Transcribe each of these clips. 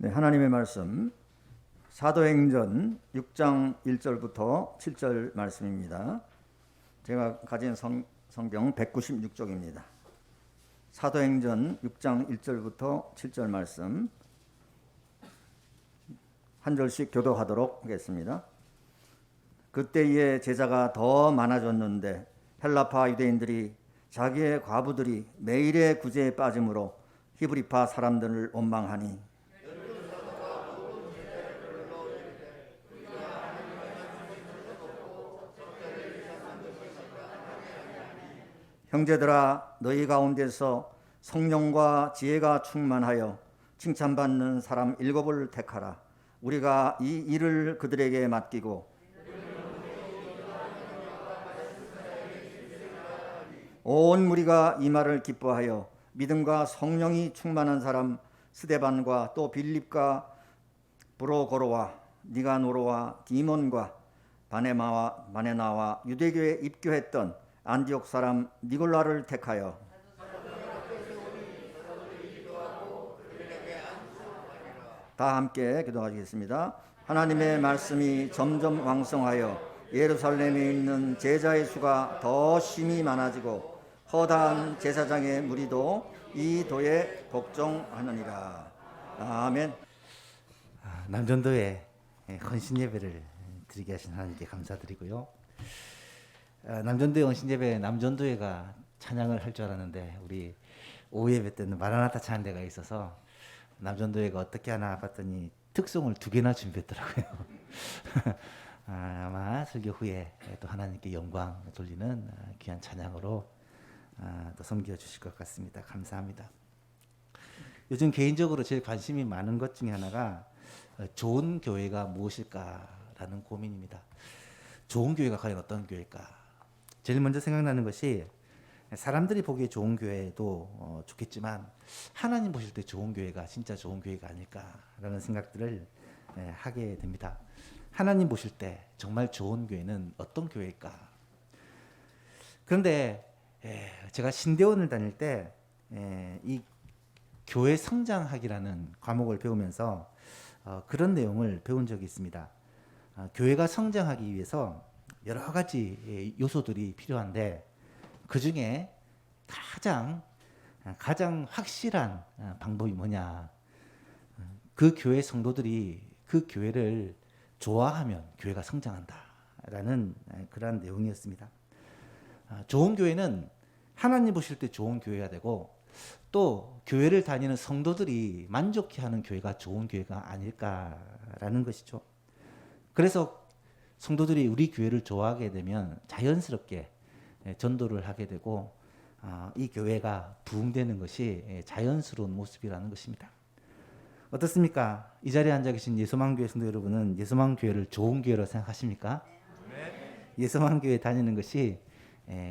네, 하나님의 말씀 사도행전 6장 1절부터 7절 말씀입니다. 제가 가진 성경 196쪽입니다. 사도행전 6장 1절부터 7절 말씀 한 절씩 교독하도록 하겠습니다. 그때에 제자가 더 많아졌는데 헬라파 유대인들이 자기의 과부들이 매일의 구제에 빠짐으로 히브리파 사람들을 원망하니 형제들아 너희 가운데서 성령과 지혜가 충만하여 칭찬받는 사람 7을 택하라. 우리가 이 일을 그들에게 맡기고 온 무리가 이 말을 기뻐하여 믿음과 성령이 충만한 사람 스데반과 또 빌립과 브로고로와 니가노로와 디몬과 바네나와 유대교에 입교했던 안디옥 사람 니골라를 택하여 다 함께 기도하시겠습니다. 하나님의 말씀이 점점 왕성하여 예루살렘에 있는 제자의 수가 더 심히 많아지고 허다한 제사장의 무리도 이 도에 복종하느니라. 아멘. 남전도에 헌신 예배를 드리게 하신 하나님께 감사드리고요. 남전도회 헌신예배 남전도회가 찬양을 할 줄 알았는데 우리 오후 예배 때는 마라나타 찬양대가 있어서 남전도회가 어떻게 하나 봤더니 특송을 2개나 준비했더라고요. 아마 설교 후에 또 하나님께 영광 돌리는 귀한 찬양으로 또 섬겨 주실 것 같습니다. 감사합니다. 요즘 개인적으로 제일 관심이 많은 것 중에 하나가 좋은 교회가 무엇일까라는 고민입니다. 좋은 교회가 과연 어떤 교회일까? 제일 먼저 생각나는 것이 사람들이 보기에 좋은 교회도 좋겠지만 하나님 보실 때 좋은 교회가 진짜 좋은 교회가 아닐까라는 생각들을 하게 됩니다. 하나님 보실 때 정말 좋은 교회는 어떤 교회일까? 그런데 제가 신대원을 다닐 때 이 교회 성장학이라는 과목을 배우면서 그런 내용을 배운 적이 있습니다. 교회가 성장하기 위해서 여러 가지 요소들이 필요한데 그 중에 가장 확실한 방법이 뭐냐? 그 교회 성도들이 그 교회를 좋아하면 교회가 성장한다라는 그러한 내용이었습니다. 좋은 교회는 하나님 보실 때 좋은 교회가 되고 또 교회를 다니는 성도들이 만족해하는 교회가 좋은 교회가 아닐까라는 것이죠. 그래서 성도들이 우리 교회를 좋아하게 되면 자연스럽게 전도를 하게 되고 이 교회가 부흥되는 것이 자연스러운 모습이라는 것입니다. 어떻습니까? 이 자리에 앉아 계신 예소망교회 성도 여러분은 예소망교회를 좋은 교회로 생각하십니까? 네. 예소망교회 다니는 것이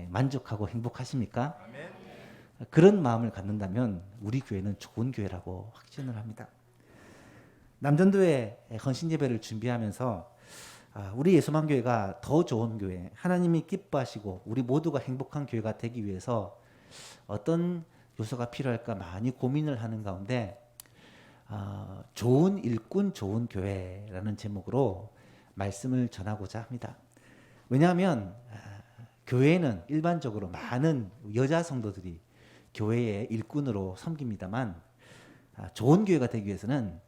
만족하고 행복하십니까? 네. 그런 마음을 갖는다면 우리 교회는 좋은 교회라고 확신을 합니다. 남전도회 헌신예배를 준비하면서 우리 예수만교회가 더 좋은 교회, 하나님이 기뻐하시고 우리 모두가 행복한 교회가 되기 위해서 어떤 요소가 필요할까 많이 고민을 하는 가운데 좋은 일꾼 좋은 교회라는 제목으로 말씀을 전하고자 합니다. 왜냐하면 교회는 일반적으로 많은 여자 성도들이 교회의 일꾼으로 섬깁니다만 좋은 교회가 되기 위해서는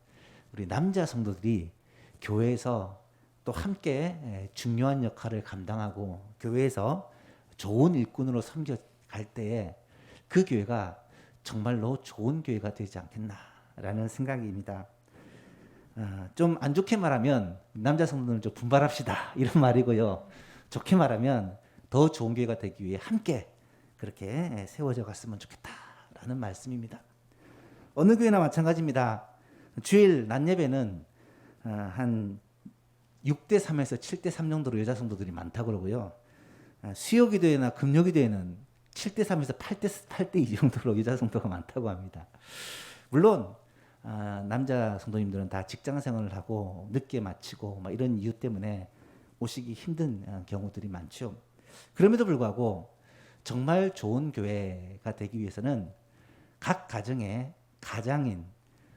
우리 남자 성도들이 교회에서 또 함께 중요한 역할을 감당하고 교회에서 좋은 일꾼으로 섬겨갈 때에 그 교회가 정말로 좋은 교회가 되지 않겠나라는 생각입니다. 좀 안 좋게 말하면 남자 성도들은 좀 분발합시다 이런 말이고요. 좋게 말하면 더 좋은 교회가 되기 위해 함께 그렇게 세워져 갔으면 좋겠다라는 말씀입니다. 어느 교회나 마찬가지입니다. 주일 낮 예배는 한 6대3에서 7대3 정도로 여자 성도들이 많다고 그러고요. 수요기도회나 금요기도회는 7대3에서 8대2 정도로 여자 성도가 많다고 합니다. 물론 남자 성도님들은 다 직장 생활을 하고 늦게 마치고 이런 이유 때문에 오시기 힘든 경우들이 많죠. 그럼에도 불구하고 정말 좋은 교회가 되기 위해서는 각 가정의 가장인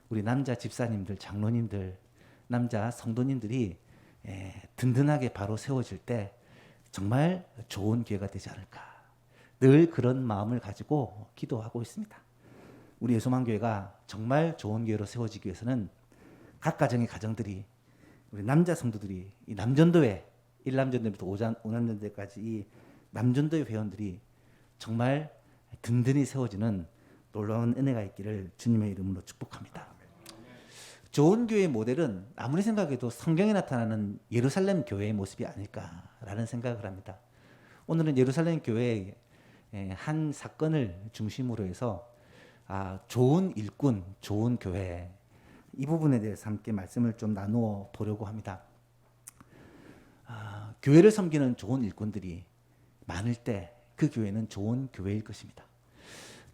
우리 남자 집사님들, 장로님들, 남자 성도님들이 든든하게 바로 세워질 때 정말 좋은 교회가 되지 않을까. 늘 그런 마음을 가지고 기도하고 있습니다. 우리 예수만교회가 정말 좋은 교회로 세워지기 위해서는 각 가정의 가정들이, 우리 남자 성도들이, 이 남전도회 1남전도부터 5남전도회까지 이 남전도회 회원들이 정말 든든히 세워지는 놀라운 은혜가 있기를 주님의 이름으로 축복합니다. 좋은 교회의 모델은 아무리 생각해도 성경에 나타나는 예루살렘 교회의 모습이 아닐까라는 생각을 합니다. 오늘은 예루살렘 교회의 한 사건을 중심으로 해서 좋은 일꾼, 좋은 교회, 이 부분에 대해서 함께 말씀을 좀 나누어 보려고 합니다. 교회를 섬기는 좋은 일꾼들이 많을 때 그 교회는 좋은 교회일 것입니다.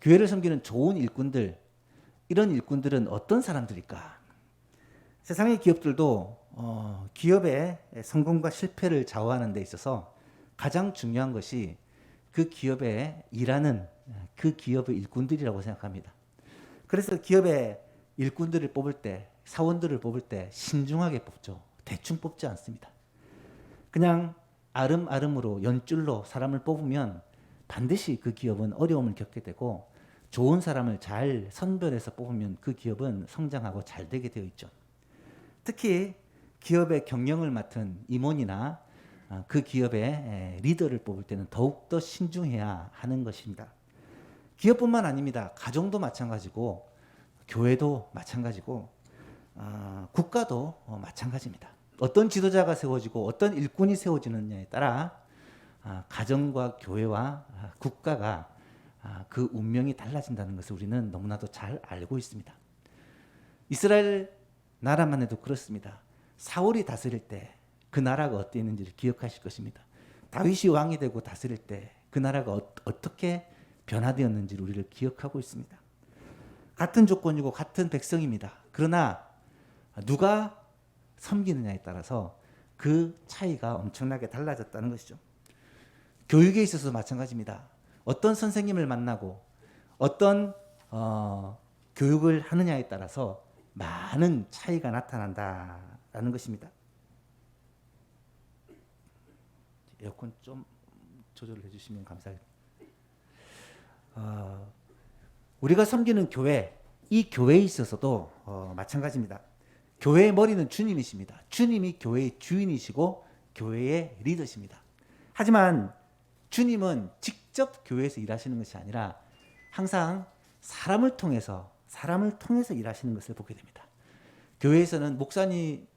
교회를 섬기는 좋은 일꾼들, 이런 일꾼들은 어떤 사람들일까? 세상의 기업들도 기업의 성공과 실패를 좌우하는 데 있어서 가장 중요한 것이 그 기업에 일하는 그 기업의 일꾼들이라고 생각합니다. 그래서 기업의 일꾼들을 뽑을 때, 사원들을 뽑을 때 신중하게 뽑죠. 대충 뽑지 않습니다. 그냥 아름아름으로 연줄로 사람을 뽑으면 반드시 그 기업은 어려움을 겪게 되고, 좋은 사람을 잘 선별해서 뽑으면 그 기업은 성장하고 잘 되게 되어 있죠. 특히 기업의 경영을 맡은 임원이나 그 기업의 리더를 뽑을 때는 더욱더 신중해야 하는 것입니다. 기업뿐만 아닙니다. 가정도 마찬가지고, 교회도 마찬가지고, 국가도 마찬가지입니다. 어떤 지도자가 세워지고 어떤 일꾼이 세워지느냐에 따라 가정과 교회와 국가가 그 운명이 달라진다는 것을 우리는 너무나도 잘 알고 있습니다. 이스라엘 나라만 해도 그렇습니다. 사울이 다스릴 때 그 나라가 어땠는지를 기억하실 것입니다. 다윗이 왕이 되고 다스릴 때 그 나라가 어떻게 변화되었는지를 우리를 기억하고 있습니다. 같은 조건이고 같은 백성입니다. 그러나 누가 섬기느냐에 따라서 그 차이가 엄청나게 달라졌다는 것이죠. 교육에 있어서도 마찬가지입니다. 어떤 선생님을 만나고 어떤 교육을 하느냐에 따라서 많은 차이가 나타난다라는 것입니다. 에어컨 좀 조절을 해주시면 감사하겠습니다. 우리가 섬기는 교회, 이 교회에 있어서도 마찬가지입니다. 교회의 머리는 주님이십니다. 주님이 교회의 주인이시고 교회의 리더십니다. 하지만 주님은 직접 교회에서 일하시는 것이 아니라 항상 사람을 통해서 일하시는 것을 보게 됩니다. 교회에서는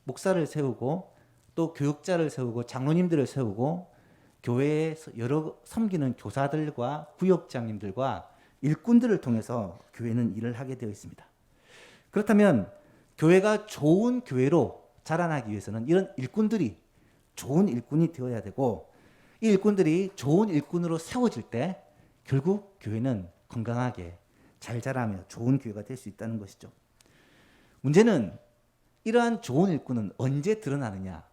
목사를 세우고 또 교육자를 세우고 장로님들을 세우고 교회에서 여러 섬기는 교사들과 구역장님들과 일꾼들을 통해서 교회는 일을 하게 되어 있습니다. 그렇다면 교회가 좋은 교회로 자라나기 위해서는 이런 일꾼들이 좋은 일꾼이 되어야 되고, 이 일꾼들이 좋은 일꾼으로 세워질 때 결국 교회는 건강하게 잘 자라며 좋은 교회가 될 수 있다는 것이죠. 문제는 이러한 좋은 일꾼은 언제 드러나느냐?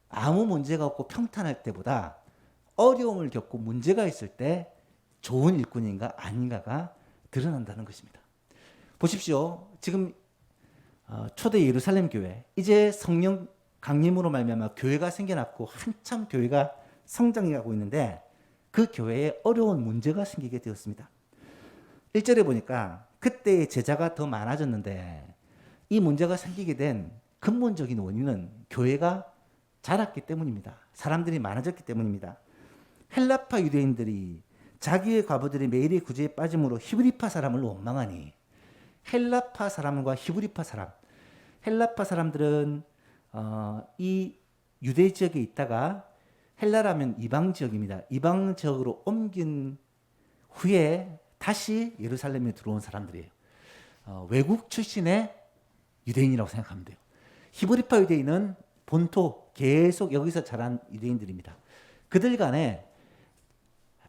아무 문제가 없고 평탄할 때보다 어려움을 겪고 문제가 있을 때 좋은 일꾼인가 아닌가가 드러난다는 것입니다. 보십시오. 지금 초대 예루살렘 교회, 이제 성령 강림으로 말미암아 교회가 생겨났고 한참 교회가 성장해가고 있는데 그 교회에 어려운 문제가 생기게 되었습니다. 1절에 보니까 그때의 제자가 더 많아졌는데 이 문제가 생기게 된 근본적인 원인은 교회가 자랐기 때문입니다. 사람들이 많아졌기 때문입니다. 헬라파 유대인들이 자기의 과부들이 매일의 구제에 빠짐으로 히브리파 사람을 원망하니, 헬라파 사람과 히브리파 사람, 헬라파 사람들은 이 유대 지역에 있다가, 헬라라면 이방 지역입니다. 이방 지역으로 옮긴 후에 다시 예루살렘에 들어온 사람들이에요. 외국 출신의 유대인이라고 생각하면 돼요. 히브리파 유대인은 본토 계속 여기서 자란 유대인들입니다. 그들 간에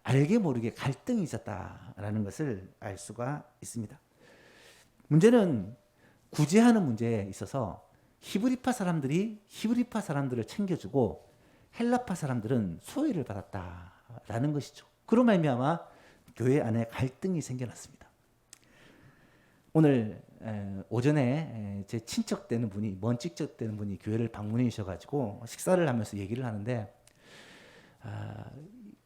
알게 모르게 갈등이 있었다라는 것을 알 수가 있습니다. 문제는 구제하는 문제에 있어서 히브리파 사람들이 히브리파 사람들을 챙겨주고 헬라파 사람들은 소외를 받았다라는 것이죠. 그로 말미암아 교회 안에 갈등이 생겨났습니다. 오늘 오전에 제 친척 되는 분이 먼 친척 되는 분이 교회를 방문해 주셔가지고 식사를 하면서 얘기를 하는데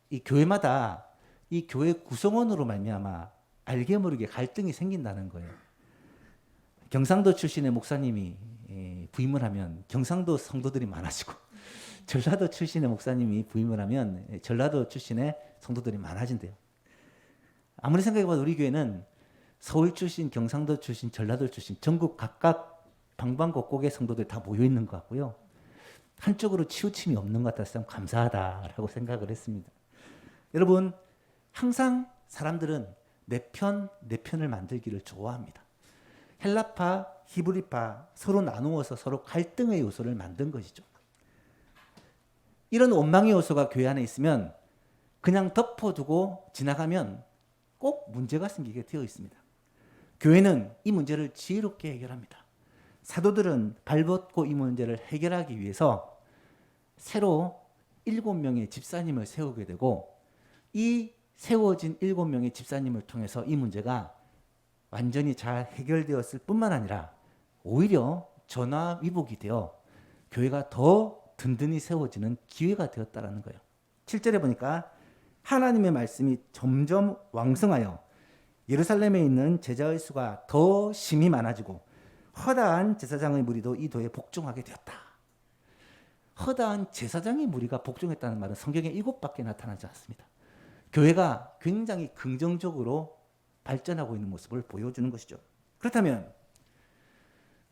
이 교회마다 이 교회 구성원으로 말미암아 알게 모르게 갈등이 생긴다는 거예요. 경상도 출신의 목사님이 부임을 하면 경상도 성도들이 많아지고 전라도 출신의 목사님이 부임을 하면 전라도 출신의 성도들이 많아진대요. 아무리 생각해봐도 우리 교회는 서울 출신, 경상도 출신, 전라도 출신 전국 각각 방방곡곡의 성도들이 다 모여 있는 것 같고요. 한쪽으로 치우침이 없는 것 같아서 참 감사하다라고 생각을 했습니다. 여러분, 항상 사람들은 내 편을 만들기를 좋아합니다. 헬라파, 히브리파 서로 나누어서 서로 갈등의 요소를 만든 것이죠. 이런 원망의 요소가 교회 안에 있으면 그냥 덮어두고 지나가면 꼭 문제가 생기게 되어 있습니다. 교회는 이 문제를 지혜롭게 해결합니다. 사도들은 발벗고 이 문제를 해결하기 위해서 새로 7명의 집사님을 세우게 되고 이 세워진 7명의 집사님을 통해서 이 문제가 완전히 잘 해결되었을 뿐만 아니라 오히려 전화위복이 되어 교회가 더 든든히 세워지는 기회가 되었다는 거예요. 7절에 보니까 하나님의 말씀이 점점 왕성하여 예루살렘에 있는 제자의 수가 더 심히 많아지고 허다한 제사장의 무리도 이 도에 복종하게 되었다. 허다한 제사장의 무리가 복종했다는 말은 성경에 7밖에 나타나지 않습니다. 교회가 굉장히 긍정적으로 발전하고 있는 모습을 보여주는 것이죠. 그렇다면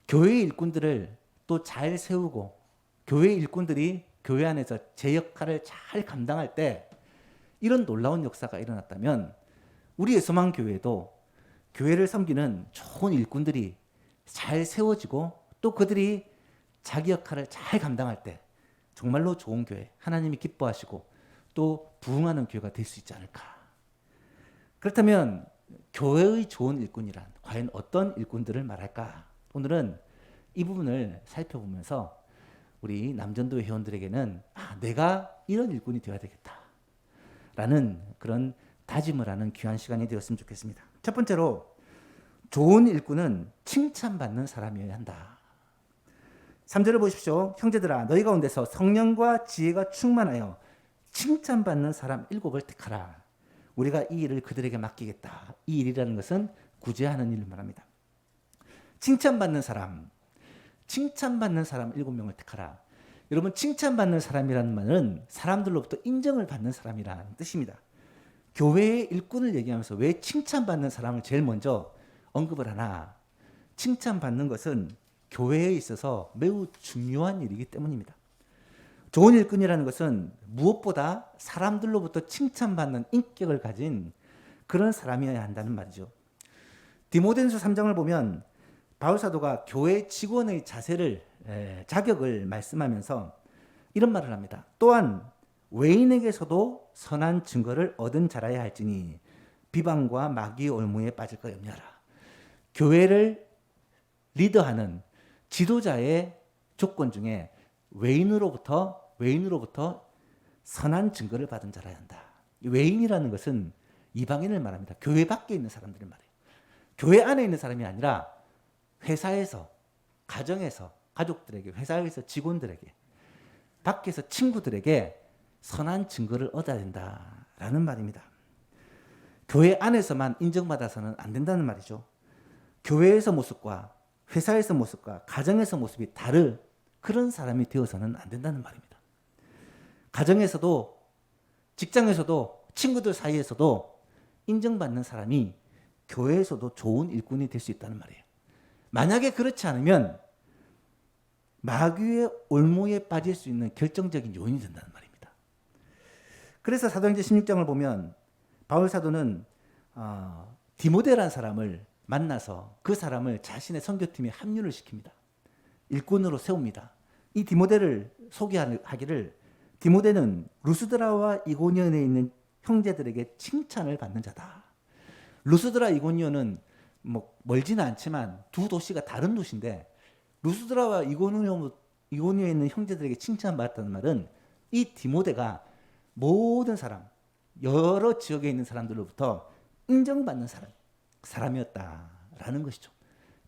교회의 일꾼들을 또 잘 세우고 교회의 일꾼들이 교회 안에서 제 역할을 잘 감당할 때 이런 놀라운 역사가 일어났다면 우리의 소망교회도 교회를 섬기는 좋은 일꾼들이 잘 세워지고 또 그들이 자기 역할을 잘 감당할 때 정말로 좋은 교회, 하나님이 기뻐하시고 또 부흥하는 교회가 될 수 있지 않을까. 그렇다면 교회의 좋은 일꾼이란 과연 어떤 일꾼들을 말할까? 오늘은 이 부분을 살펴보면서 우리 남전도 회원들에게는 내가 이런 일꾼이 되어야 되겠다 라는 그런 다짐을 하는 귀한 시간이 되었으면 좋겠습니다. 첫 번째로 좋은 일꾼은 칭찬받는 사람이어야 한다. 3절을 보십시오. 형제들아 너희 가운데서 성령과 지혜가 충만하여 칭찬받는 사람 7을 택하라. 우리가 이 일을 그들에게 맡기겠다. 이 일이라는 것은 구제하는 일을 말합니다. 칭찬받는 사람 7명을 택하라. 여러분 칭찬받는 사람이라는 말은 사람들로부터 인정을 받는 사람이라는 뜻입니다. 교회의 일꾼을 얘기하면서 왜 칭찬받는 사람을 제일 먼저 언급을 하나? 칭찬받는 것은 교회에 있어서 매우 중요한 일이기 때문입니다. 좋은 일꾼이라는 것은 무엇보다 사람들로부터 칭찬받는 인격을 가진 그런 사람이어야 한다는 말이죠. 디모데전서 3장을 보면 바울 사도가 교회 직원의 자격을 말씀하면서 이런 말을 합니다. 또한 외인에게서도 선한 증거를 얻은 자라야 할지니 비방과 마귀의 올무에 빠질 것 염려하라. 교회를 리더하는 지도자의 조건 중에 외인으로부터 선한 증거를 받은 자라야 한다. 외인이라는 것은 이방인을 말합니다. 교회 밖에 있는 사람들을 말해요. 교회 안에 있는 사람이 아니라 회사에서, 가정에서, 가족들에게, 회사에서 직원들에게, 밖에서 친구들에게 선한 증거를 얻어야 된다라는 말입니다. 교회 안에서만 인정받아서는 안 된다는 말이죠. 교회에서 모습과 회사에서 모습과 가정에서 모습이 다른 그런 사람이 되어서는 안 된다는 말입니다. 가정에서도 직장에서도 친구들 사이에서도 인정받는 사람이 교회에서도 좋은 일꾼이 될 수 있다는 말이에요. 만약에 그렇지 않으면 마귀의 올무에 빠질 수 있는 결정적인 요인이 된다는 말입니다. 그래서 사도행전 16장을 보면 바울 사도는 디모데라는 사람을 만나서 그 사람을 자신의 선교팀에 합류를 시킵니다. 일꾼으로 세웁니다. 이 디모데를 소개하기를 디모데는 루스드라와 이고니온에 있는 형제들에게 칭찬을 받는 자다. 루스드라 이고니온은 멀지는 않지만 두 도시가 다른 도시인데 루스드라와 이고니온에 있는 형제들에게 칭찬받았다는 말은 이 디모데가 모든 사람, 여러 지역에 있는 사람들로부터 인정받는 사람이었다라는 된다라는 것이죠.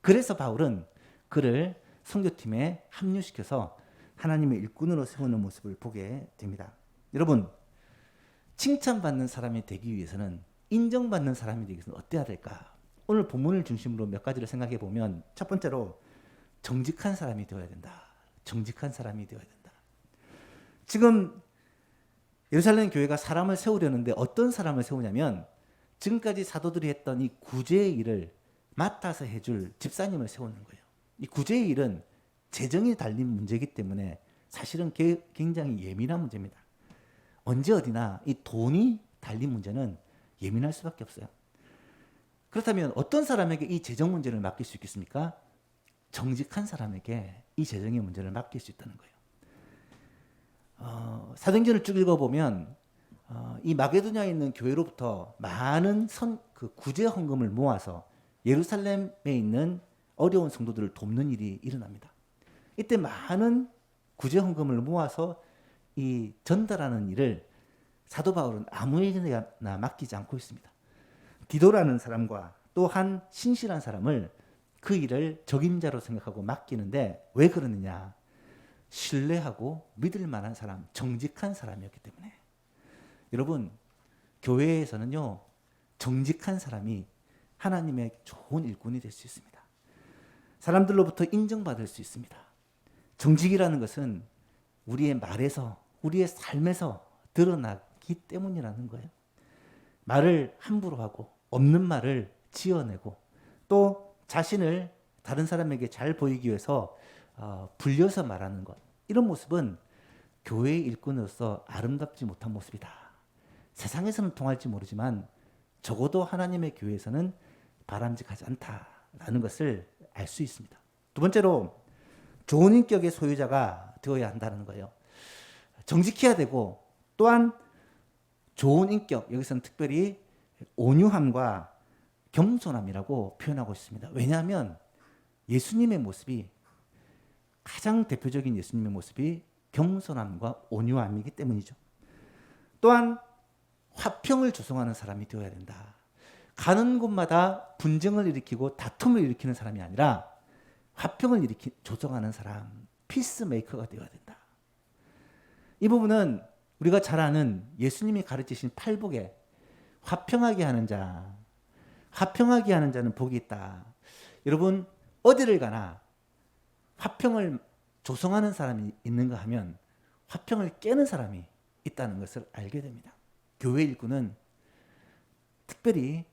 그래서 바울은 그를 선교팀에 합류시켜서 하나님의 일꾼으로 세우는 모습을 보게 됩니다. 여러분, 칭찬받는 사람이 되기 위해서는, 인정받는 사람이 되기 위해서는 어때야 될까? 오늘 본문을 중심으로 몇 가지를 생각해 보면, 첫 번째로 정직한 사람이 되어야 된다. 정직한 사람이 되어야 된다. 지금 예루살렘 교회가 사람을 세우려는데 어떤 사람을 세우냐면, 지금까지 사도들이 했던 이 구제의 일을 맡아서 해줄 집사님을 세우는 거예요. 이 구제의 일은 재정이 달린 문제이기 때문에 사실은 굉장히 예민한 문제입니다. 언제 어디나 이 돈이 달린 문제는 예민할 수밖에 없어요. 그렇다면 어떤 사람에게 이 재정 문제를 맡길 수 있겠습니까? 정직한 사람에게 이 재정의 문제를 맡길 수 있다는 거예요. 사도행전을 쭉 읽어보면 이 마게도냐에 있는 교회로부터 많은 구제 헌금을 모아서 예루살렘에 있는 어려운 성도들을 돕는 일이 일어납니다. 이때 많은 구제 헌금을 모아서 이 전달하는 일을 사도 바울은 아무에게나 맡기지 않고 있습니다. 디도라는 사람과 또 한 신실한 사람을 그 일을 적임자로 생각하고 맡기는데, 왜 그러느냐? 신뢰하고 믿을 만한 사람, 정직한 사람이었기 때문에. 여러분, 교회에서는요, 정직한 사람이 하나님의 좋은 일꾼이 될 수 있습니다. 사람들로부터 인정받을 수 있습니다. 정직이라는 것은 우리의 말에서, 우리의 삶에서 드러나기 때문이라는 거예요. 말을 함부로 하고 없는 말을 지어내고 또 자신을 다른 사람에게 잘 보이기 위해서 불려서 말하는 것, 이런 모습은 교회의 일꾼으로서 아름답지 못한 모습이다. 세상에서는 통할지 모르지만 적어도 하나님의 교회에서는 바람직하지 않다라는 것을 알 수 있습니다. 두 번째로 좋은 인격의 소유자가 되어야 한다는 거예요. 정직해야 되고, 또한 좋은 인격, 여기서는 특별히 온유함과 겸손함이라고 표현하고 있습니다. 왜냐하면 예수님의 모습이, 가장 대표적인 예수님의 모습이 겸손함과 온유함이기 때문이죠. 또한 화평을 조성하는 사람이 되어야 된다. 가는 곳마다 분쟁을 일으키고 다툼을 일으키는 사람이 아니라 화평을 조성하는 사람, 피스메이커가 되어야 된다. 이 부분은 우리가 잘 아는 예수님이 가르치신 팔복에 화평하게 하는 자, 화평하게 하는 자는 복이 있다. 여러분, 어디를 가나 화평을 조성하는 사람이 있는가 하면 화평을 깨는 사람이 있다는 것을 알게 됩니다. 교회 일꾼은 특별히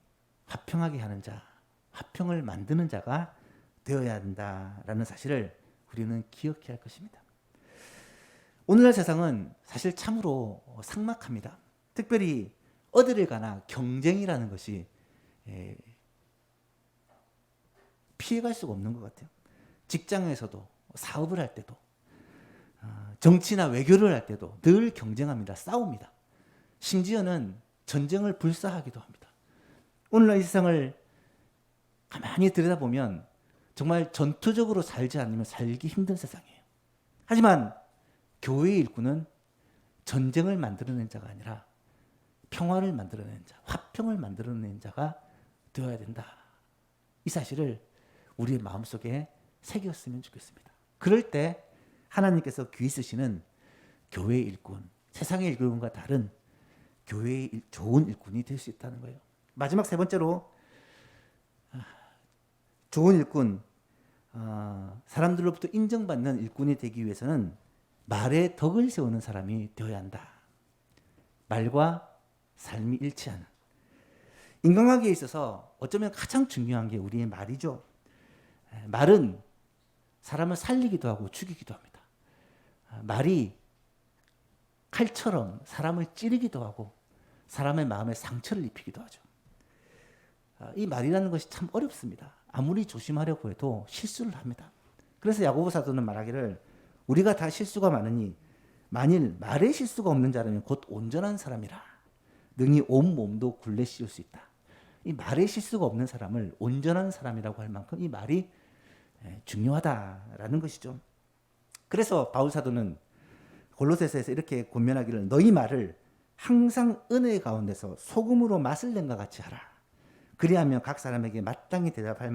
화평하게 하는 자, 화평을 만드는 자가 되어야 한다라는 사실을 우리는 기억해야 할 것입니다. 오늘날 세상은 사실 참으로 삭막합니다. 특별히 어디를 가나 경쟁이라는 것이 피해갈 수가 없는 것 같아요. 직장에서도, 사업을 할 때도, 정치나 외교를 할 때도 늘 경쟁합니다. 싸웁니다. 심지어는 전쟁을 불사하기도 합니다. 오늘날 이 세상을 가만히 들여다보면 정말 전투적으로 살지 않으면 살기 힘든 세상이에요. 하지만 교회의 일꾼은 전쟁을 만들어낸 자가 아니라 평화를 만들어낸 자, 화평을 만들어낸 자가 되어야 된다. 이 사실을 우리의 마음속에 새겼으면 좋겠습니다. 그럴 때 하나님께서 귀히 쓰시는 교회의 일꾼, 세상의 일꾼과 다른 교회의 좋은 일꾼이 될 수 있다는 거예요. 마지막 세 번째로, 좋은 일꾼, 사람들로부터 인정받는 일꾼이 되기 위해서는 말에 덕을 세우는 사람이 되어야 한다. 말과 삶이 일치하는. 인간관계에 있어서 어쩌면 가장 중요한 게 우리의 말이죠. 말은 사람을 살리기도 하고 죽이기도 합니다. 말이 칼처럼 사람을 찌르기도 하고 사람의 마음에 상처를 입히기도 하죠. 이 말이라는 것이 참 어렵습니다. 아무리 조심하려고 해도 실수를 합니다. 그래서 야고보 사도는 말하기를, 우리가 다 실수가 많으니 만일 말에 실수가 없는 자라면 곧 온전한 사람이라. 능히 온 몸도 굴레 씌울 수 있다. 이 말에 실수가 없는 사람을 온전한 사람이라고 할 만큼 이 말이 중요하다라는 것이죠. 그래서 바울 사도는 골로새서에서 이렇게 권면하기를, 너희 말을 항상 은혜 가운데서 소금으로 맛을 낸 것 같이 하라. 그리하면 각 사람에게 마땅히 대답할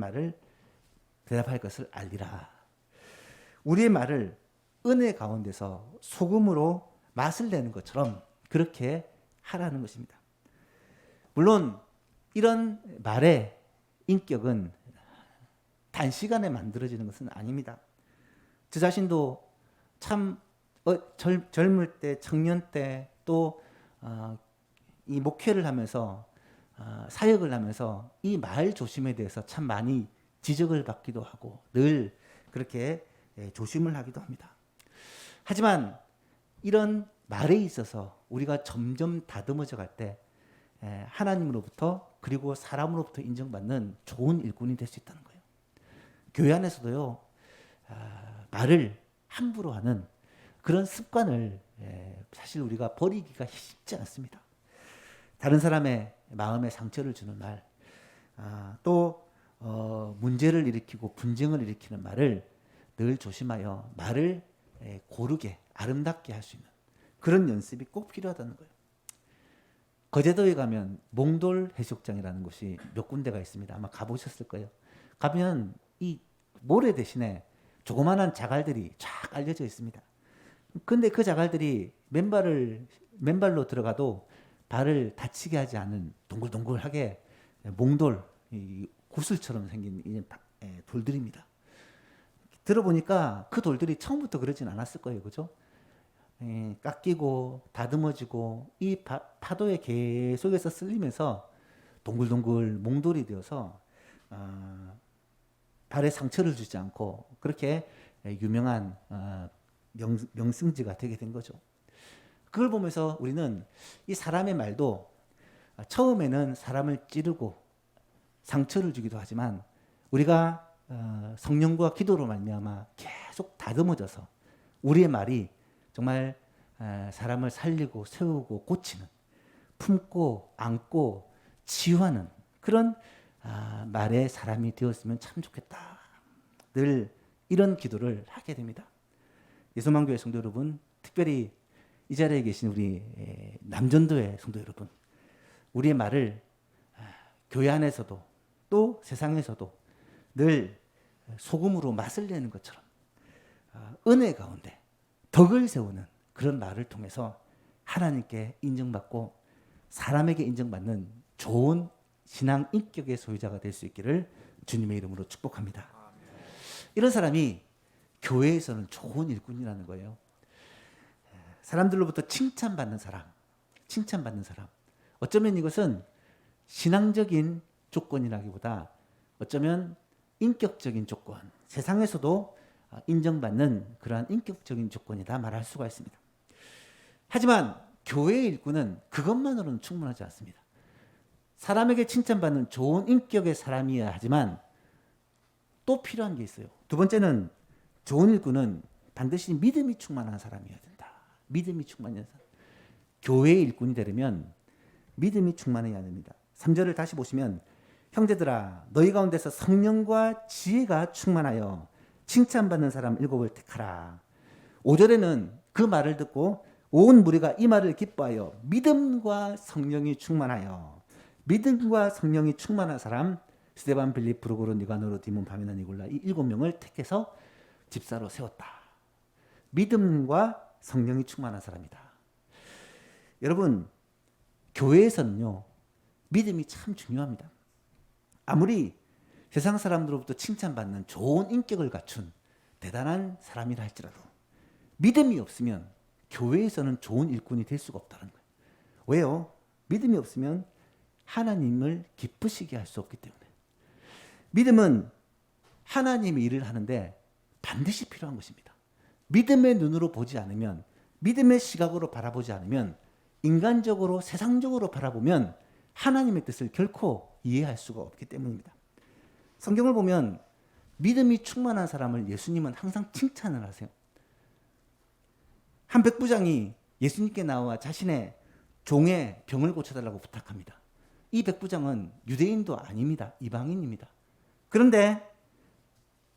것을 알리라. 우리의 말을 은혜 가운데서 소금으로 맛을 내는 것처럼 그렇게 하라는 것입니다. 물론 이런 말의 인격은 단시간에 만들어지는 것은 아닙니다. 저 자신도 참 젊을 때, 청년 때, 또 이 목회를 하면서 사역을 하면서 이 말 조심에 대해서 참 많이 지적을 받기도 하고 늘 그렇게 조심을 하기도 합니다. 하지만 이런 말에 있어서 우리가 점점 다듬어져 갈 때 하나님으로부터 그리고 사람으로부터 인정받는 좋은 일꾼이 될 수 있다는 거예요. 교회 안에서도요, 말을 함부로 하는 그런 습관을 사실 우리가 버리기가 쉽지 않습니다. 다른 사람의 마음에 상처를 주는 말, 또 문제를 일으키고 분쟁을 일으키는 말을 늘 조심하여 말을 고르게 아름답게 할 수 있는 그런 연습이 꼭 필요하다는 거예요. 거제도에 가면 몽돌 해수욕장이라는 곳이 몇 군데가 있습니다. 아마 가보셨을 거예요. 가면 이 모래 대신에 조그마한 자갈들이 쫙 알려져 있습니다. 근데 그 자갈들이 맨발로 들어가도 발을 다치게 하지 않은 동글동글하게 몽돌 구슬처럼 생긴 돌들입니다. 들어보니까 그 돌들이 처음부터 그러진 않았을 거예요. 그죠? 깎이고 다듬어지고 이 파도에 계속해서 쓸리면서 동글동글 몽돌이 되어서 발에 상처를 주지 않고 그렇게 유명한 명승지가 되게 된 거죠. 그걸 보면서 우리는 이 사람의 말도 처음에는 사람을 찌르고 상처를 주기도 하지만 우리가 성령과 기도로 말미암아 계속 다듬어져서 우리의 말이 정말 사람을 살리고 세우고 고치는, 품고 안고 치유하는 그런 말의 사람이 되었으면 참 좋겠다. 늘 이런 기도를 하게 됩니다. 예수만교회 성도 여러분, 특별히 이 자리에 계신 우리 남전도의 성도 여러분, 우리의 말을 교회 안에서도 또 세상에서도 늘 소금으로 맛을 내는 것처럼 은혜 가운데 덕을 세우는 그런 말을 통해서 하나님께 인정받고 사람에게 인정받는 좋은 신앙 인격의 소유자가 될 수 있기를 주님의 이름으로 축복합니다. 이런 사람이 교회에서는 좋은 일꾼이라는 거예요. 사람들로부터 칭찬받는 사람. 어쩌면 이것은 신앙적인 조건이라기보다 어쩌면 인격적인 조건, 세상에서도 인정받는 그러한 인격적인 조건이다 말할 수가 있습니다. 하지만 교회의 일꾼은 그것만으로는 충분하지 않습니다. 사람에게 칭찬받는 좋은 인격의 사람이어야 하지만 또 필요한 게 있어요. 두 번째는 좋은 일꾼은 반드시 믿음이 충만한 사람이어야 된다. 믿음이 충만한 사람. 교회의 일꾼이 되려면 믿음이 충만해야 됩니다. 3절을 다시 보시면 형제들아 너희 가운데서 성령과 지혜가 충만하여 칭찬받는 사람 7을 택하라. 5절에는 그 말을 듣고 온 무리가 이 말을 기뻐하여 믿음과 성령이 충만한 사람 스데반, 빌립, 브루고로, 니가노로, 디몬, 바메나, 니골라 이 7명을 택해서 집사로 세웠다. 믿음과 성령이 충만한 사람이다. 여러분, 교회에서는요, 믿음이 참 중요합니다. 아무리 세상 사람들로부터 칭찬받는 좋은 인격을 갖춘 대단한 사람이라 할지라도 믿음이 없으면 교회에서는 좋은 일꾼이 될 수가 없다는 거예요. 왜요? 믿음이 없으면 하나님을 기쁘시게 할 수 없기 때문에. 믿음은 하나님의 일을 하는데 반드시 필요한 것입니다. 믿음의 눈으로 보지 않으면, 믿음의 시각으로 바라보지 않으면, 인간적으로 세상적으로 바라보면 하나님의 뜻을 결코 이해할 수가 없기 때문입니다. 성경을 보면 믿음이 충만한 사람을 예수님은 항상 칭찬을 하세요. 한 백부장이 예수님께 나와 자신의 종의 병을 고쳐달라고 부탁합니다. 이 백부장은 유대인도 아닙니다. 이방인입니다. 그런데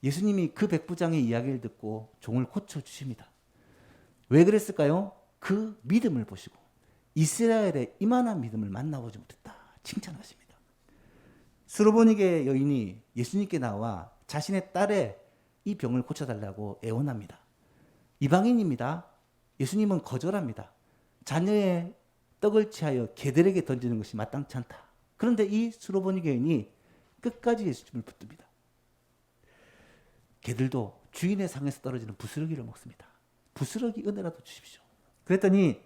예수님이 그 백부장의 이야기를 듣고 종을 고쳐주십니다. 왜 그랬을까요? 그 믿음을 보시고 이스라엘의 이만한 믿음을 만나보지 못했다. 칭찬하십니다. 수로보니게 여인이 예수님께 나와 자신의 딸의 이 병을 고쳐달라고 애원합니다. 이방인입니다. 예수님은 거절합니다. 자녀의 떡을 취하여 개들에게 던지는 것이 마땅치 않다. 그런데 이 수로보니게 여인이 끝까지 예수님을 붙듭니다. 개들도 주인의 상에서 떨어지는 부스러기를 먹습니다. 부스러기 은혜라도 주십시오. 그랬더니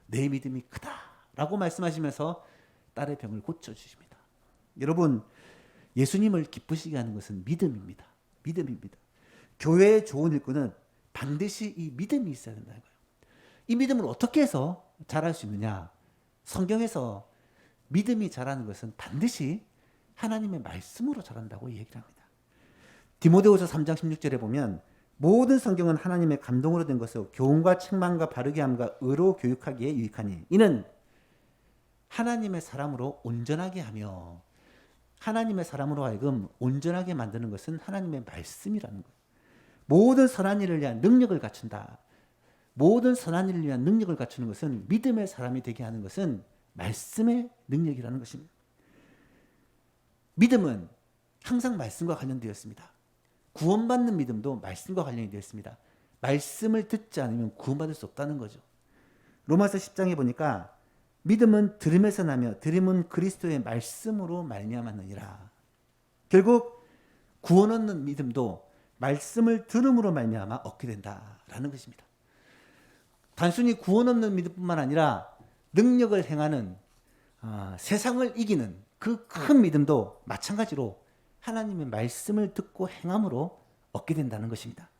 내 믿음이 크다라고 말씀하시면서 딸의 병을 고쳐주십니다. 여러분, 예수님을 기쁘시게 하는 것은 믿음입니다. 믿음입니다. 교회의 좋은 일꾼은 반드시 이 믿음이 있어야 된다는 거예요. 이 믿음을 어떻게 해서 자랄 수 있느냐? 성경에서 믿음이 자라는 것은 반드시 하나님의 말씀으로 자란다고 얘기를 합니다. 디모데후서 3장 16절에 보면 모든 성경은 하나님의 감동으로 된 것으로 교훈과 책망과 바르게 함과 의로 교육하기에 유익하니 이는 하나님의 사람으로 온전하게 하며 하나님의 사람으로 하여금 온전하게 만드는 것은 하나님의 말씀이라는 거예요. 모든 선한 일을 위한 능력을 갖춘다. 모든 선한 일을 위한 능력을 갖추는 것은 믿음의 사람이 되게 하는 것은 말씀의 능력이라는 것입니다. 믿음은 항상 말씀과 관련되어 있습니다. 구원받는 믿음도 말씀과 관련이 되어 있습니다. 말씀을 듣지 않으면 구원받을 수 없다는 거죠. 로마서 10장에 보니까 믿음은 들음에서 나며 들음은 그리스도의 말씀으로 말미암았느니라. 결국 구원 얻는 믿음도 말씀을 들음으로 말미암아 얻게 된다라는 것입니다. 단순히 구원 얻는 믿음뿐만 아니라 능력을 행하는 세상을 이기는 그 큰 믿음도 마찬가지로 하나님의 말씀을 듣고 행함으로 얻게 된다는 것입니다.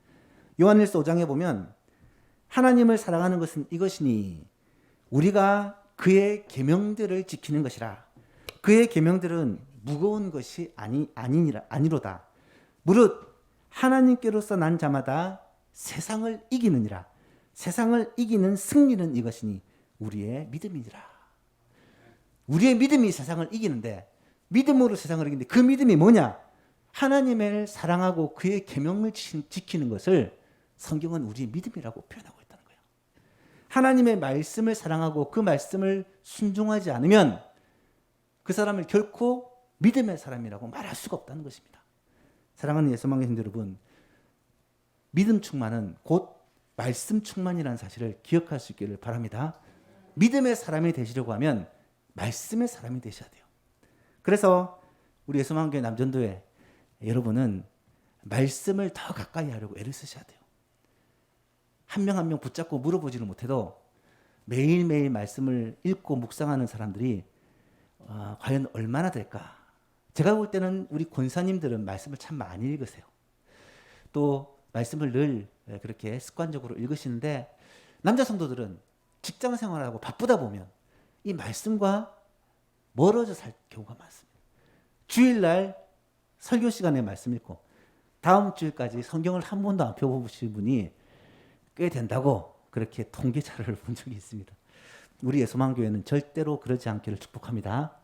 요한일서 5장에 보면 하나님을 사랑하는 것은 이것이니 우리가 그의 계명들을 지키는 것이라. 그의 계명들은 무거운 것이 아니로다. 무릇 하나님께로서 난 자마다 세상을 이기느니라. 세상을 이기는 승리는 이것이니 우리의 믿음이니라. 우리의 믿음이 세상을 이기는데, 믿음으로 세상을 이기는데 그 믿음이 뭐냐? 하나님을 사랑하고 그의 계명을 지키는 것을 성경은 우리의 믿음이라고 표현하고 있다는 거예요. 하나님의 말씀을 사랑하고 그 말씀을 순종하지 않으면 그 사람을 결코 믿음의 사람이라고 말할 수가 없다는 것입니다. 사랑하는 예수만 계신 여러분, 믿음 충만은 곧 말씀 충만이라는 사실을 기억할 수 있기를 바랍니다. 믿음의 사람이 되시려고 하면 말씀의 사람이 되셔야 돼요. 그래서 우리 예수만교회 남전도회 여러분은 말씀을 더 가까이 하려고 애를 쓰셔야 돼요. 한 명 한 명 붙잡고 물어보지는 못해도 매일매일 말씀을 읽고 묵상하는 사람들이 과연 얼마나 될까? 제가 볼 때는 우리 권사님들은 말씀을 참 많이 읽으세요. 또 말씀을 늘 그렇게 습관적으로 읽으시는데 남자 성도들은 직장 생활하고 바쁘다 보면 이 말씀과 멀어져 살 경우가 많습니다. 주일날 설교 시간에 말씀 읽고 다음 주일까지 성경을 한 번도 안 펴보신 분이 꽤 된다고 그렇게 통계 자료를 본 적이 있습니다. 우리 예수만교회는 절대로 그러지 않기를 축복합니다.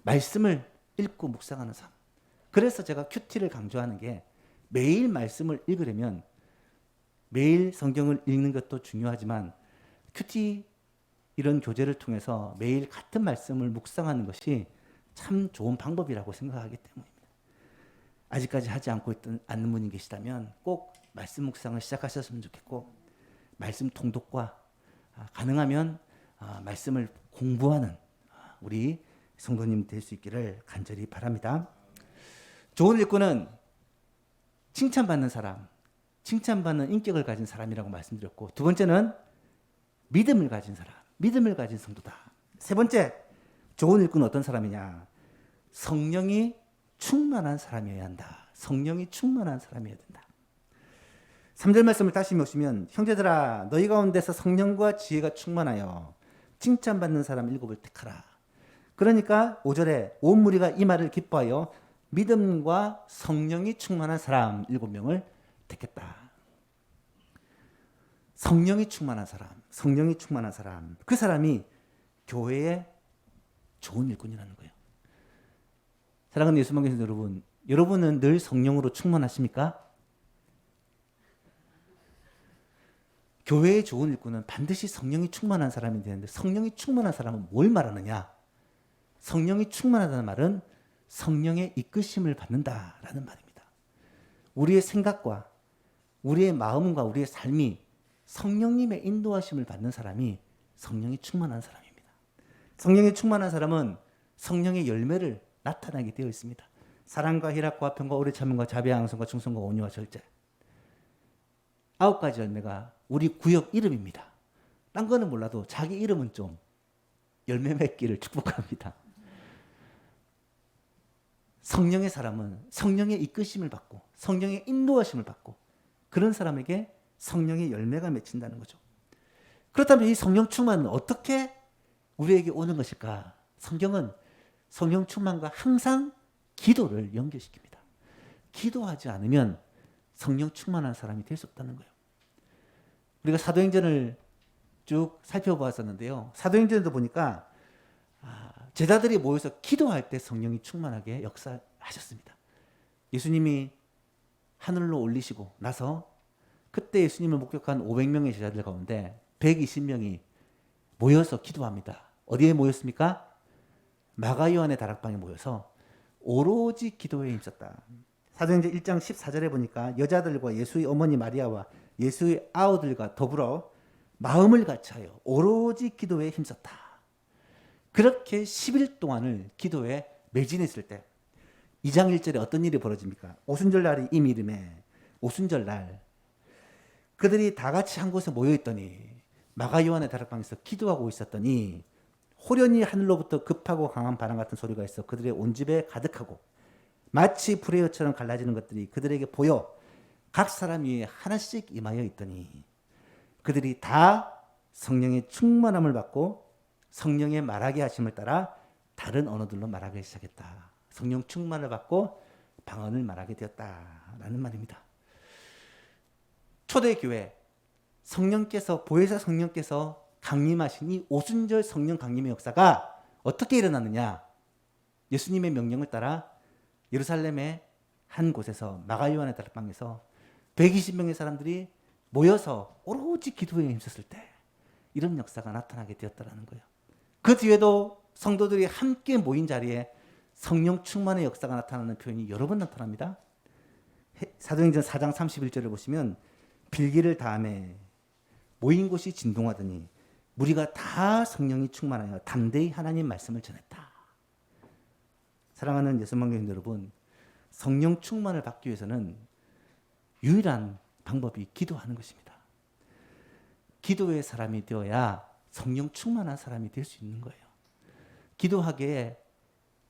말씀을 읽고 묵상하는 삶. 그래서 제가 큐티를 강조하는 게 매일 말씀을 읽으려면 매일 성경을 읽는 것도 중요하지만 큐티 이런 교제를 통해서 매일 같은 말씀을 묵상하는 것이 참 좋은 방법이라고 생각하기 때문입니다. 아직까지 하지 않고 않는 분이 계시다면 꼭 말씀 묵상을 시작하셨으면 좋겠고 말씀 통독과 가능하면 말씀을 공부하는 우리 성도님 될 수 있기를 간절히 바랍니다. 좋은 일꾼은 칭찬받는 사람, 칭찬받는 인격을 가진 사람이라고 말씀드렸고 두 번째는 믿음을 가진 사람, 믿음을 가진 성도다. 세 번째, 좋은 일꾼은 어떤 사람이냐? 성령이 충만한 사람이어야 한다. 성령이 충만한 사람이어야 된다. 3절 말씀을 다시 보시면 형제들아 너희 가운데서 성령과 지혜가 충만하여 칭찬받는 사람 7을 택하라. 그러니까 5절에 온 무리가 이 말을 기뻐하여 믿음과 성령이 충만한 사람 7명을 택했다. 성령이 충만한 사람, 성령이 충만한 사람, 그 사람이 교회의 좋은 일꾼이라는 거예요. 사랑하는 예수만 계신 여러분, 여러분은 늘 성령으로 충만하십니까? 교회의 좋은 일꾼은 반드시 성령이 충만한 사람이 되는데 성령이 충만한 사람은 뭘 말하느냐? 성령이 충만하다는 말은 성령의 이끄심을 받는다라는 말입니다. 우리의 생각과 우리의 마음과 우리의 삶이 성령님의 인도하심을 받는 사람이 성령이 충만한 사람입니다. 성령이 충만한 사람은 성령의 열매를 나타나게 되어 있습니다. 사랑과 희락과 화평과 오래 참음과 자비와 양선과 충성과 온유와 절제. 9가지 열매가 우리 구역 이름입니다. 딴 거는 몰라도 자기 이름은 좀 열매 맺기를 축복합니다. 성령의 사람은 성령의 이끄심을 받고 성령의 인도하심을 받고 그런 사람에게 성령의 열매가 맺힌다는 거죠. 그렇다면 이 성령 충만은 어떻게 우리에게 오는 것일까? 성경은 성령 충만과 항상 기도를 연결시킵니다. 기도하지 않으면 성령 충만한 사람이 될 수 없다는 거예요. 우리가 사도행전을 쭉 살펴보았었는데요. 사도행전에도 보니까 제자들이 모여서 기도할 때 성령이 충만하게 역사하셨습니다. 예수님이 하늘로 올리시고 나서 그때 예수님을 목격한 500명의 제자들 가운데 120명이 모여서 기도합니다. 어디에 모였습니까? 마가 요한의 다락방에 모여서 오로지 기도에 힘썼다. 사도행전 1장 14절에 보니까 여자들과 예수의 어머니 마리아와 예수의 아우들과 더불어 마음을 같이하여 오로지 기도에 힘썼다. 그렇게 10일 동안을 기도에 매진했을 때 2장 1절에 어떤 일이 벌어집니까? 오순절날이 임이름에 오순절날 그들이 다 같이 한 곳에 모여있더니 마가 요한의 다락방에서 기도하고 있었더니 호련히 하늘로부터 급하고 강한 바람 같은 소리가 있어 그들의 온 집에 가득하고 마치 불의 여처럼 갈라지는 것들이 그들에게 보여 각 사람 위에 하나씩 임하여 있더니 그들이 다 성령의 충만함을 받고 성령의 말하게 하심을 따라 다른 언어들로 말하기 시작했다. 성령 충만을 받고 방언을 말하게 되었다라는 말입니다. 초대교회 성령께서 보혜사 성령께서 강림하신 이 오순절 성령 강림의 역사가 어떻게 일어났느냐? 예수님의 명령을 따라 예루살렘의 한 곳에서 마가 요한의 다락방에서 120명의 사람들이 모여서 오로지 기도에 힘썼을 때 이런 역사가 나타나게 되었다는 거예요. 그 뒤에도 성도들이 함께 모인 자리에 성령 충만의 역사가 나타나는 표현이 여러 번 나타납니다. 사도행전 4장 31절을 보시면 빌기를 다음에 모인 곳이 진동하더니 무리가 다 성령이 충만하여 담대히 하나님 말씀을 전했다. 사랑하는 예수망교인 여러분, 성령 충만을 받기 위해서는 유일한 방법이 기도하는 것입니다. 기도의 사람이 되어야 성령 충만한 사람이 될 수 있는 거예요. 기도하기에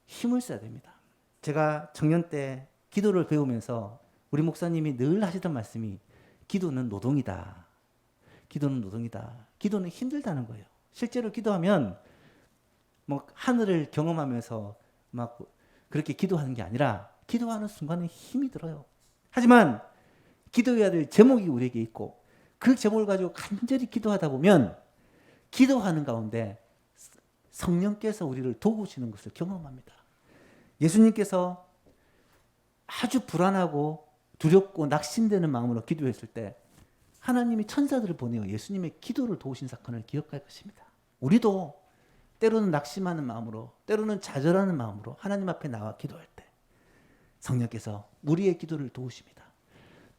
힘을 써야 됩니다. 제가 청년 때 기도를 배우면서 우리 목사님이 늘 하시던 말씀이 기도는 노동이다. 기도는 노동이다. 기도는 힘들다는 거예요. 실제로 기도하면 뭐 하늘을 경험하면서 막 그렇게 기도하는 게 아니라 기도하는 순간에 힘이 들어요. 하지만 기도해야 될 제목이 우리에게 있고 그 제목을 가지고 간절히 기도하다 보면 기도하는 가운데 성령께서 우리를 도우시는 것을 경험합니다. 예수님께서 아주 불안하고 두렵고 낙심되는 마음으로 기도했을 때 하나님이 천사들을 보내어 예수님의 기도를 도우신 사건을 기억할 것입니다. 우리도 때로는 낙심하는 마음으로 때로는 좌절하는 마음으로 하나님 앞에 나와 기도할 때 성령께서 우리의 기도를 도우십니다.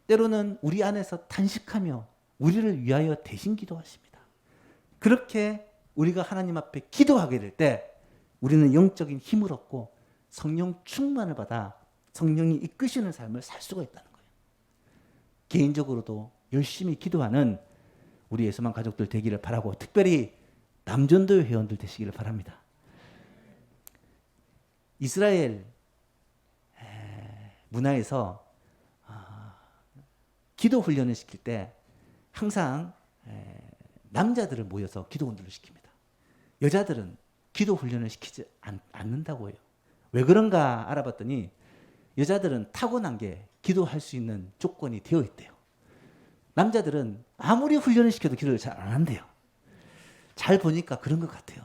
때로는 우리 안에서 탄식하며 우리를 위하여 대신 기도하십니다. 그렇게 우리가 하나님 앞에 기도하게 될 때 우리는 영적인 힘을 얻고 성령 충만을 받아 성령이 이끄시는 삶을 살 수가 있다는 거예요. 개인적으로도 열심히 기도하는 우리 예수만 가족들 되기를 바라고 특별히 남전도회 회원들 되시기를 바랍니다. 이스라엘 문화에서 기도 훈련을 시킬 때 항상 남자들을 모여서 기도 훈련을 시킵니다. 여자들은 기도 훈련을 시키지 않는다고 해요. 왜 그런가 알아봤더니 여자들은 타고난 게 기도할 수 있는 조건이 되어 있대요. 남자들은 아무리 훈련을 시켜도 기도를 잘 안 한대요. 잘 보니까 그런 것 같아요.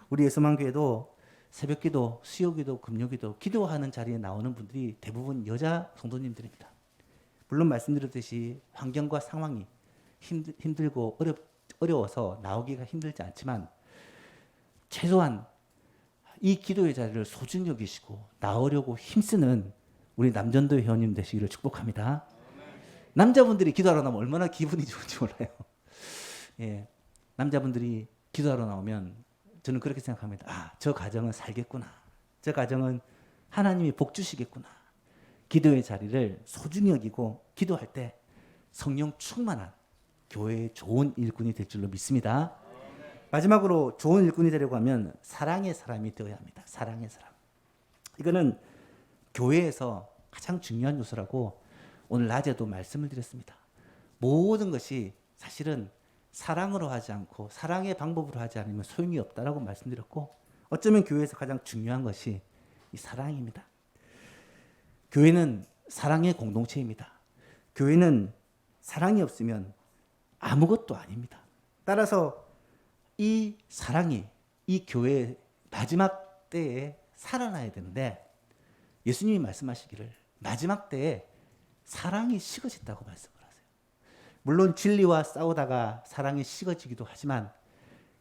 우리 예수만교회도 새벽기도, 수요기도, 금요기도 기도하는 자리에 나오는 분들이 대부분 여자 성도님들입니다. 물론 말씀드렸듯이 환경과 상황이 힘들고 어려워서 나오기가 힘들지 않지만 최소한 이 기도의 자리를 소중히 여기시고 나으려고 힘쓰는 우리 남전도 회원님 되시기를 축복합니다. 남자분들이 기도하러 나오면 얼마나 기분이 좋은지 몰라요. 예, 남자분들이 기도하러 나오면 저는 그렇게 생각합니다. 아, 저 가정은 살겠구나. 저 가정은 하나님이 복 주시겠구나. 기도의 자리를 소중히 여기고 기도할 때 성령 충만한 교회의 좋은 일꾼이 될 줄로 믿습니다. 마지막으로 좋은 일꾼이 되려고 하면 사랑의 사람이 되어야 합니다. 사랑의 사람. 이거는 교회에서 가장 중요한 요소라고 오늘 낮에도 말씀을 드렸습니다. 모든 것이 사실은 사랑으로 하지 않고 사랑의 방법으로 하지 않으면 소용이 없다라고 말씀드렸고, 어쩌면 교회에서 가장 중요한 것이 이 사랑입니다. 교회는 사랑의 공동체입니다. 교회는 사랑이 없으면 아무것도 아닙니다. 따라서 이 사랑이 이 교회의 마지막 때에 살아나야 되는데, 예수님이 말씀하시기를 마지막 때에 사랑이 식어진다고 말씀을 하세요. 물론 진리와 싸우다가 사랑이 식어지기도 하지만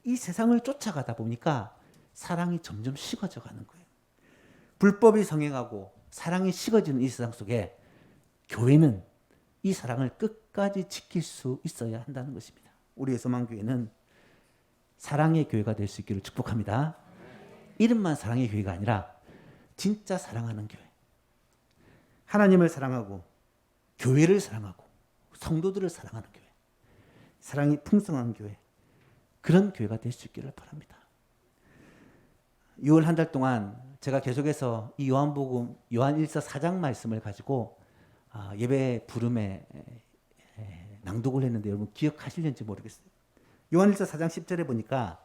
이 세상을 쫓아가다 보니까 사랑이 점점 식어져 가는 거예요. 불법이 성행하고 사랑이 식어지는 이 세상 속에 교회는 이 사랑을 끝까지 지킬 수 있어야 한다는 것입니다. 우리의 소망교회는 사랑의 교회가 될 수 있기를 축복합니다. 이름만 사랑의 교회가 아니라 진짜 사랑하는 교회. 하나님을 사랑하고 교회를 사랑하고 성도들을 사랑하는 교회. 사랑이 풍성한 교회. 그런 교회가 될 수 있기를 바랍니다. 6월 한 달 동안 제가 계속해서 이 요한복음 요한 1서 4장 말씀을 가지고 예배 부름에 낭독을 했는데 여러분 기억하실는지 모르겠어요. 요한 1서 4장 10절에 보니까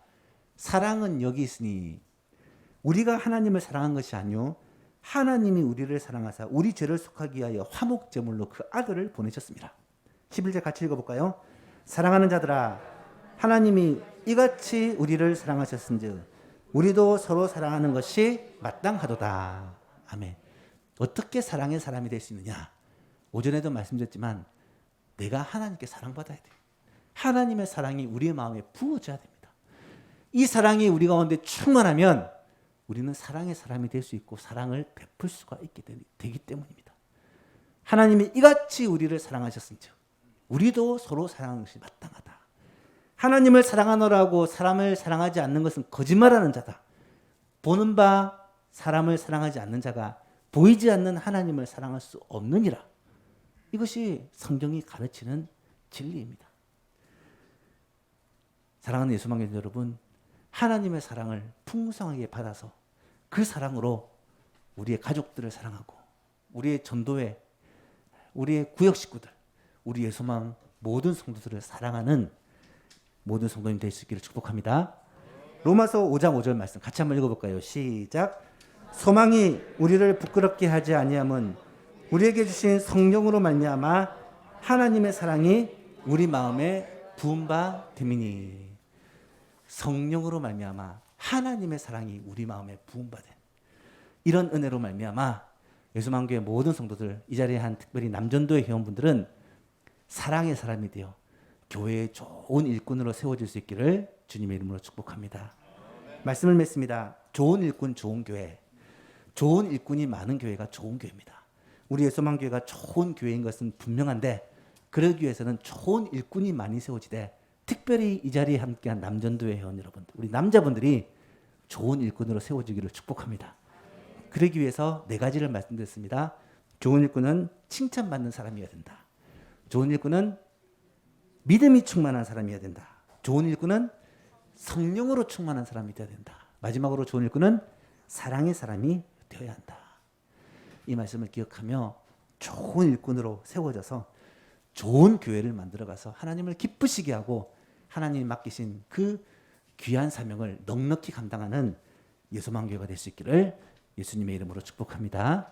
사랑은 여기 있으니 우리가 하나님을 사랑한 것이 아니요 하나님이 우리를 사랑하사 우리 죄를 속하기 위하여 화목 제물로 그 아들을 보내셨습니다. 11절 같이 읽어볼까요? 사랑하는 자들아 하나님이 이같이 우리를 사랑하셨은즉 우리도 서로 사랑하는 것이 마땅하도다. 아멘. 어떻게 사랑의 사람이 될 수 있느냐? 오전에도 말씀드렸지만 내가 하나님께 사랑받아야 돼요. 하나님의 사랑이 우리의 마음에 부어져야 됩니다. 이 사랑이 우리 가운데 충만하면 우리는 사랑의 사람이 될 수 있고 사랑을 베풀 수가 있게 되기 때문입니다. 하나님이 이같이 우리를 사랑하셨은즉 우리도 서로 사랑하는 것이 마땅하다. 하나님을 사랑하노라고 사람을 사랑하지 않는 것은 거짓말하는 자다. 보는 바 사람을 사랑하지 않는 자가 보이지 않는 하나님을 사랑할 수 없느니라. 이것이 성경이 가르치는 진리입니다. 사랑하는 예수만교 여러분, 하나님의 사랑을 풍성하게 받아서 그 사랑으로 우리의 가족들을 사랑하고 우리의 전도회, 우리의 구역 식구들, 우리 예수만 모든 성도들을 사랑하는 모든 성도님 될 수 있기를 축복합니다. 로마서 5장 5절 말씀 같이 한번 읽어볼까요? 시작. 소망이 우리를 부끄럽게 하지 아니함은 우리에게 주신 성령으로 말미암아 하나님의 사랑이 우리 마음에 부은 바 됨이니. 성령으로 말미암아 하나님의 사랑이 우리 마음에 부은 바 됨. 이런 은혜로 말미암아 예수만교회 모든 성도들, 이 자리에 한 특별히 남전도의 회원분들은 사랑의 사람이 되어 교회의 좋은 일꾼으로 세워질 수 있기를 주님의 이름으로 축복합니다. 말씀을 맺습니다. 좋은 일꾼, 좋은 교회. 좋은 일꾼이 많은 교회가 좋은 교회입니다. 우리 예수만교회가 좋은 교회인 것은 분명한데 그러기 위해서는 좋은 일꾼이 많이 세워지되 특별히 이 자리에 함께한 남전도의 회원 여러분들, 우리 남자분들이 좋은 일꾼으로 세워지기를 축복합니다. 그러기 위해서 4가지를 말씀드렸습니다. 좋은 일꾼은 칭찬받는 사람이어야 된다. 좋은 일꾼은 믿음이 충만한 사람이어야 된다. 좋은 일꾼은 성령으로 충만한 사람이 되어야 된다. 마지막으로 좋은 일꾼은 사랑의 사람이 되어야 한다. 이 말씀을 기억하며 좋은 일꾼으로 세워져서 좋은 교회를 만들어가서 하나님을 기쁘시게 하고 하나님이 맡기신 그 귀한 사명을 넉넉히 감당하는 예수만교회가 될 수 있기를 예수님의 이름으로 축복합니다.